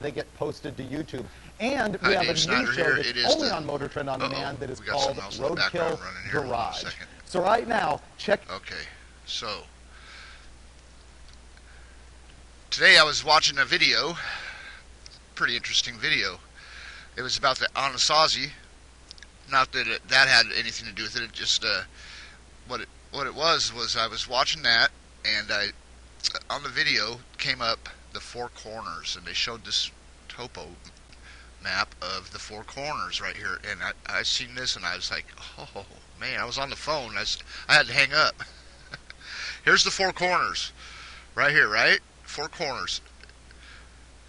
they get posted to YouTube. And we Hi, have Dave a new Snyder show here. that's It is only the- on Motor Trend On Demand that is we got called something else in the background Roadkill running here. Hold on a Garage. second. So right now, check. Okay, so today I was watching a video, pretty interesting video. It was about the Anasazi. Not that that had anything to do with it. It just what it was I was watching that, and on the video came up the Four Corners, and they showed this topo map of the Four Corners right here, and I seen this, and I was like, oh man, I was on the phone. I had to hang up. Here's the Four Corners, right here, right? Four Corners,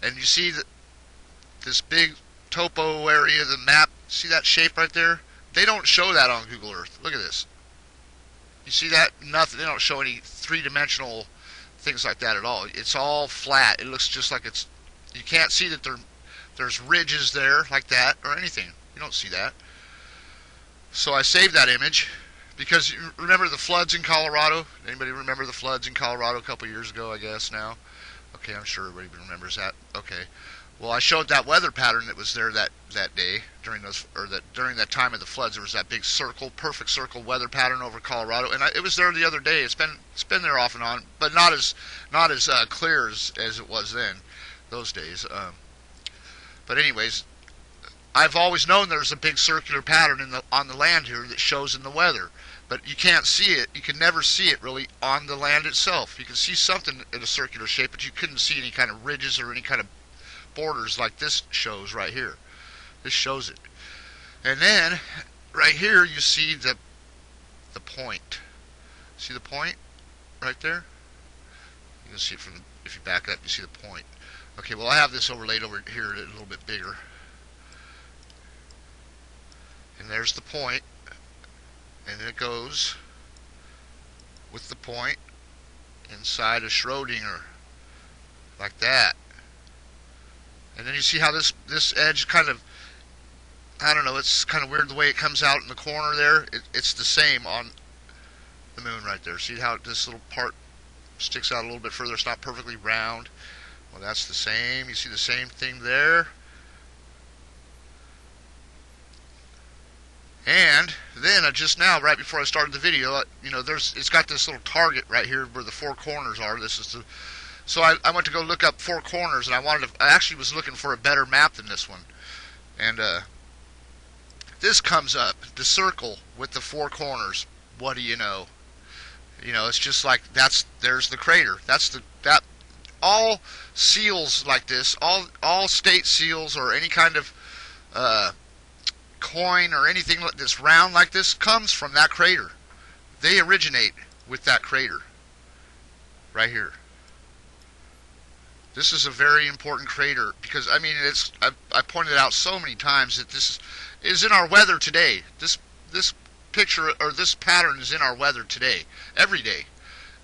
and you see this big topo area, the map. See that shape right there? They don't show that on Google Earth. Look at this. You see that? Nothing. They don't show any three-dimensional things like that at all. It's all flat. It looks just like it's. You can't see that there's ridges there like that or anything. You don't see that. So I saved that image because you remember the floods in Colorado? Anybody remember the floods in Colorado a couple years ago? I guess now. Okay, I'm sure everybody remembers that. Okay. Well, I showed that weather pattern that was there that day during that time of the floods. There was that big circle, perfect circle weather pattern over Colorado, and it was there the other day. It's been there off and on, but not as clear as it was then, those days. But anyways, I've always known there's a big circular pattern on the land here that shows in the weather, but you can't see it. You can never see it really on the land itself. You can see something in a circular shape, but you couldn't see any kind of ridges or any kind of borders like this shows right here. This shows it. And then right here you see the point. See the point right there? You can see it from if you back up, you see the point. Okay, well I have this overlaid over here a little bit bigger. And there's the point. And then it goes with the point inside a Schrodinger like that. And then you see how this edge kind of, I don't know, it's kind of weird the way it comes out in the corner there. It's the same on the moon right there. See how this little part sticks out a little bit further? It's not perfectly round. Well, that's the same. You see the same thing there. And then just now, right before I started the video, you know, it's got this little target right here where the Four Corners are. This is the. So I went to go look up Four Corners, and I actually was looking for a better map than this one. And this comes up, the circle with the Four Corners. What do you know? You know, it's just like there's the crater. That all seals like this, all state seals or any kind of coin or anything that's round like this comes from that crater. They originate with that crater right here. This is a very important crater because, I mean, I pointed out so many times that this is in our weather today. This picture or this pattern is in our weather today, every day.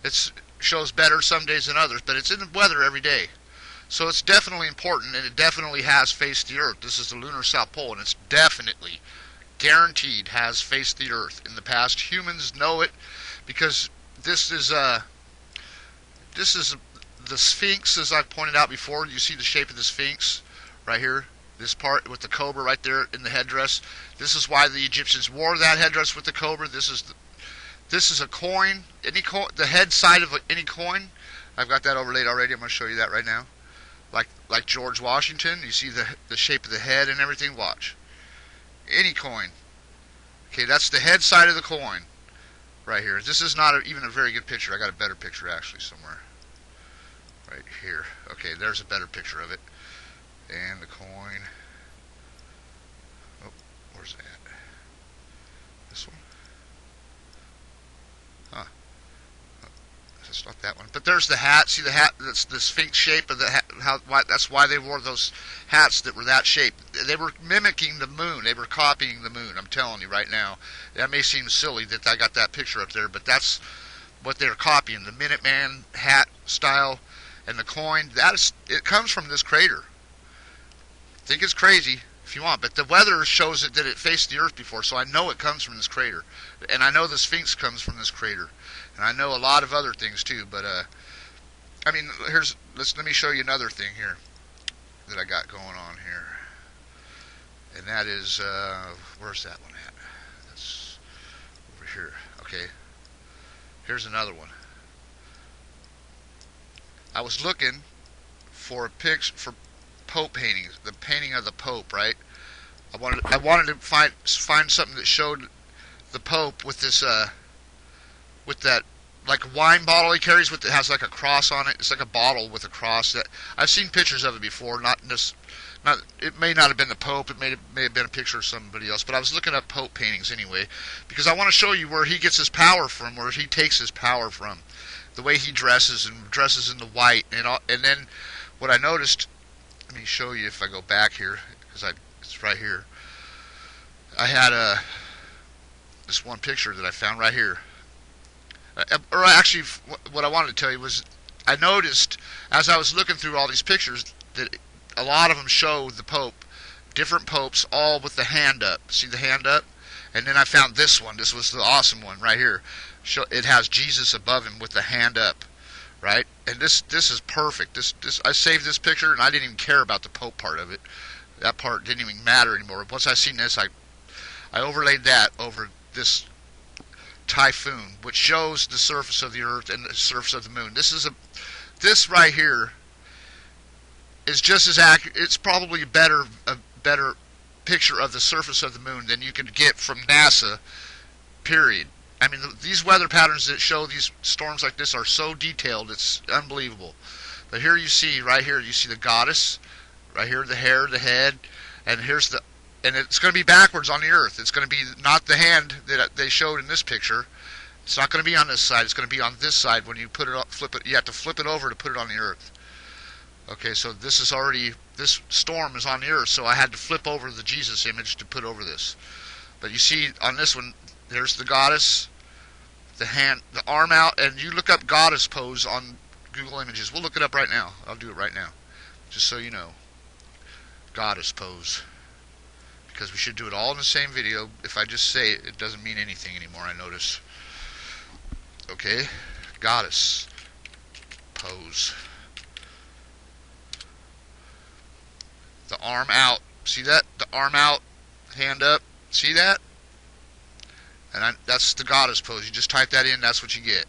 It shows better some days than others, but it's in the weather every day. So it's definitely important, and it definitely has faced the Earth. This is the lunar South Pole, and it's definitely, guaranteed, has faced the Earth in the past. Humans know it because this is the Sphinx, as I've pointed out before. You see the shape of the Sphinx right here, this part with the cobra right there in the headdress. This is why the Egyptians wore that headdress with the cobra. This is a coin. The head side of any coin. I've got that overlaid already. I'm going to show you that right now. Like George Washington, you see the shape of the head and everything. Watch. Any coin. Okay, that's the head side of the coin right here. This is not even a very good picture. I got a better picture actually somewhere. Right here. Okay, there's a better picture of it. And the coin. Oh, where's that? This one? Huh. It's not that one. But there's the hat. See the hat? That's the Sphinx shape of the hat. That's why they wore those hats that were that shape. They were mimicking the moon. They were copying the moon. I'm telling you right now. That may seem silly that I got that picture up there, but that's what they're copying. The Minuteman hat style. And the coin, it comes from this crater. Think it's crazy if you want, but the weather shows that it faced the Earth before, so I know it comes from this crater. And I know the Sphinx comes from this crater. And I know a lot of other things too, but I mean, let me show you another thing here. that I got going on here, and that is where's that one at? That's over here. Okay, here's another one. I was looking for a picture for Pope paintings, the painting of the Pope, right? I wanted to find something that showed the Pope with this with that like a wine bottle he carries with it has like a cross on it. It's like a bottle with a cross. That I've seen pictures of it before. It may not have been the Pope. It may have been a picture of somebody else. But I was looking up Pope paintings anyway because I want to show you where he gets his power from, where he takes his power from, the way he dresses in the white and then what I noticed. Let me show you if I go back here because it's right here. I had this one picture that I found right here. Or actually, what I wanted to tell you was I noticed as I was looking through all these pictures that a lot of them show the Pope, different popes, all with the hand up. See the hand up? And then I found this one. This was the awesome one right here. It has Jesus above him with the hand up, right? And this is perfect. I saved this picture and I didn't even care about the Pope part of it. That part didn't even matter anymore. Once I seen this, I overlaid that over this typhoon, which shows the surface of the Earth and the surface of the Moon. This right here is just as accurate. It's probably a better picture of the surface of the Moon than you could get from NASA. Period. I mean, these weather patterns that show these storms like this are so detailed. It's unbelievable. But here you see, right here, you see the goddess. Right here, the hair, the head, and and it's going to be backwards on the Earth. It's going to be not the hand that they showed in this picture. It's not going to be on this side. It's going to be on this side. When you put it up, flip it. You have to flip it over to put it on the Earth. Okay, so this storm is on the Earth. So I had to flip over the Jesus image to put over this. But you see on this one, there's the goddess, the hand, the arm out, and you look up goddess pose on Google Images. We'll look it up right now. I'll do it right now, just so you know. Goddess pose. Because we should do it all in the same video. If I just say it, it doesn't mean anything anymore, I notice. Okay, goddess pose. The arm out. See that? The arm out, hand up. See that? And that's the goddess pose. You just type that in, that's what you get.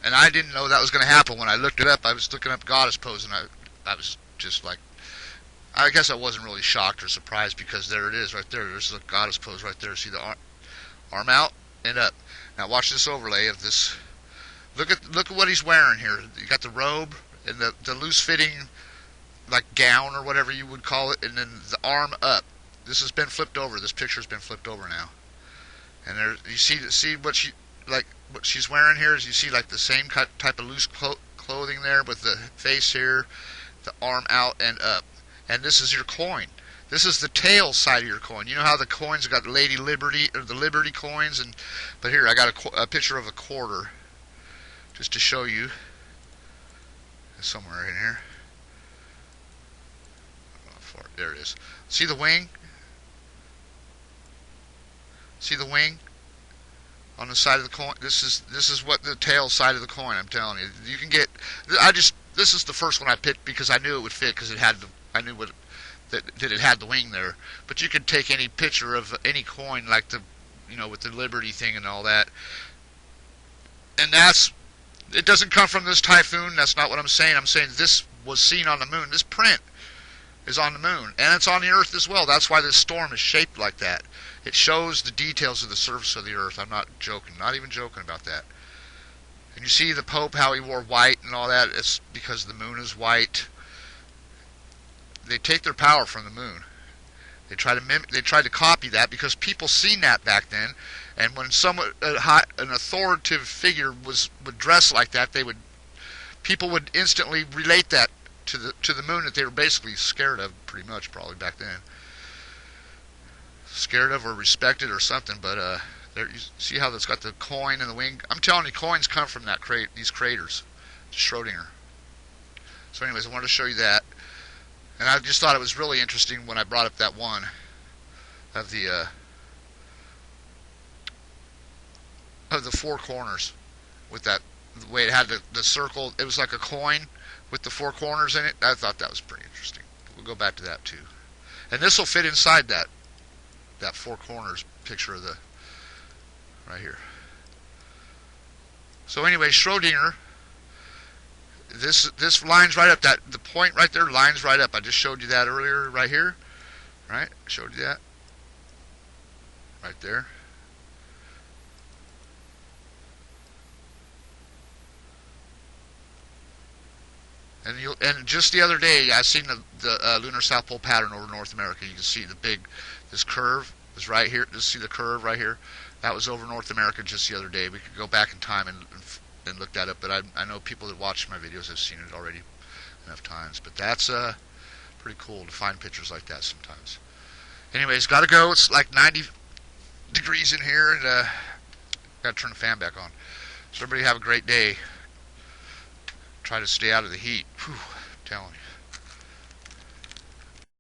And I didn't know that was going to happen when I looked it up. I was looking up goddess pose, and I was just like, I guess I wasn't really shocked or surprised because there it is right there. There's the goddess pose right there. See the arm out and up. Now watch this overlay of this. Look at what he's wearing here. You got the robe and the loose fitting like gown or whatever you would call it, and then the arm up. This has been flipped over. This picture's been flipped over now. And there you see what she's wearing here is you see like the same type of loose clothing there with the face here, the arm out and up. And this is your coin. This is the tail side of your coin. You know how the coins got Lady Liberty or the Liberty coins, but here I got a picture of a quarter, just to show you. Somewhere in here. There it is. See the wing? See the wing on the side of the coin? This is what the tail side of the coin. I'm telling you. You can get. This is the first one I picked because I knew it would fit because it had the. I knew that it had the wing there. But you could take any picture of any coin like with the Liberty thing and all that. And it doesn't come from this typhoon. That's not what I'm saying. I'm saying this was seen on the moon. This print is on the moon. And it's on the Earth as well. That's why this storm is shaped like that. It shows the details of the surface of the Earth. I'm not joking. Not even joking about that. And you see the Pope, how he wore white and all that. It's because the moon is white. They take their power from the moon. They try to copy that because people seen that back then. And when an authoritative figure would dress like that, people would instantly relate that to the moon that they were basically scared of, pretty much probably back then. Scared of or respected or something. But there you see how that's got the coin and the wing. I'm telling you, coins come from these craters, Schrodinger. So, anyways, I wanted to show you that. And I just thought it was really interesting when I brought up that one of the four corners with that, the way it had the circle. It was like a coin with the four corners in it. I thought that was pretty interesting. We'll go back to that too. And this will fit inside that four corners picture of the right here. So anyway, Schrodinger, this lines right up, that the point right there lines right up. I just showed you that earlier right here. Right? I showed you that. Right there. And just the other day, I seen the lunar South Pole pattern over North America. You can see this curve is right here. Just see the curve right here. That was over North America just the other day. We could go back in time and look that up. But I know people that watch my videos have seen it already enough times. But that's pretty cool to find pictures like that sometimes. Anyways, got to go. It's like 90 degrees in here, and got to turn the fan back on. So everybody have a great day. Try to stay out of the heat. Whew, I'm telling you.